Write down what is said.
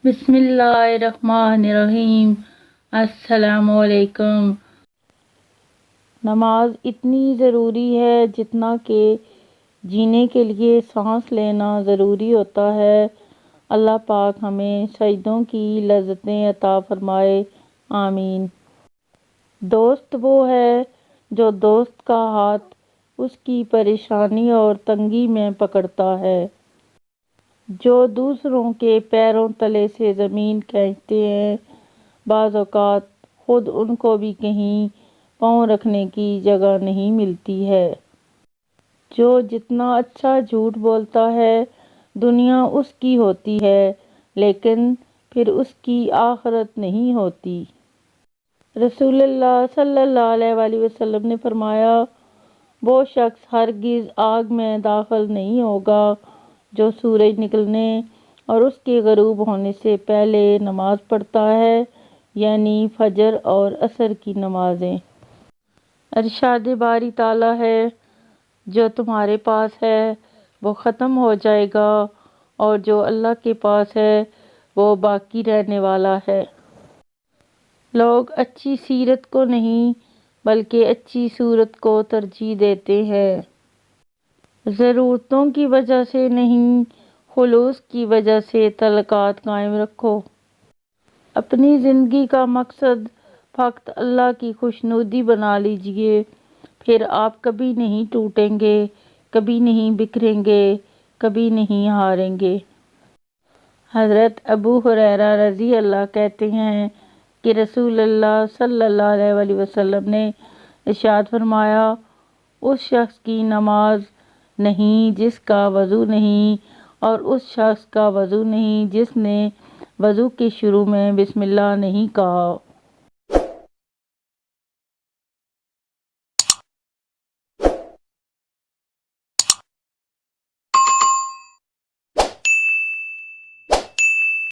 بسم اللہ الرحمن الرحیم۔ السلام علیکم۔ نماز اتنی ضروری ہے جتنا کہ جینے کے لیے سانس لینا ضروری ہوتا ہے۔ اللہ پاک ہمیں سجدوں کی لذتیں عطا فرمائے، آمین۔ دوست وہ ہے جو دوست کا ہاتھ اس کی پریشانی اور تنگی میں پکڑتا ہے، جو دوسروں کے پیروں تلے سے زمین کھینچتے ہیں۔ بعض اوقات خود ان کو بھی کہیں پاؤں رکھنے کی جگہ نہیں ملتی ہے۔ جو جتنا اچھا جھوٹ بولتا ہے دنیا اس کی ہوتی ہے، لیکن پھر اس کی آخرت نہیں ہوتی۔ رسول اللہ صلی اللہ علیہ وآلہ وسلم نے فرمایا، وہ شخص ہرگز آگ میں داخل نہیں ہوگا جو سورج نکلنے اور اس کے غروب ہونے سے پہلے نماز پڑھتا ہے، یعنی فجر اور عصر کی نمازیں۔ ارشاد باری تعالیٰ ہے، جو تمہارے پاس ہے وہ ختم ہو جائے گا اور جو اللہ کے پاس ہے وہ باقی رہنے والا ہے۔ لوگ اچھی سیرت کو نہیں بلکہ اچھی صورت کو ترجیح دیتے ہیں۔ ضرورتوں کی وجہ سے نہیں، خلوص کی وجہ سے تعلقات قائم رکھو۔ اپنی زندگی کا مقصد فقط اللہ کی خوشنودی بنا لیجئے، پھر آپ کبھی نہیں ٹوٹیں گے، کبھی نہیں بکھریں گے، کبھی نہیں ہاریں گے۔ حضرت ابو ہریرہ رضی اللہ کہتے ہیں کہ رسول اللہ صلی اللہ علیہ وآلہ وسلم نے ارشاد فرمایا، اس شخص کی نماز نہیں جس کا وضو نہیں، اور اس شخص کا وضو نہیں جس نے وضو کے شروع میں بسم اللہ نہیں کہا۔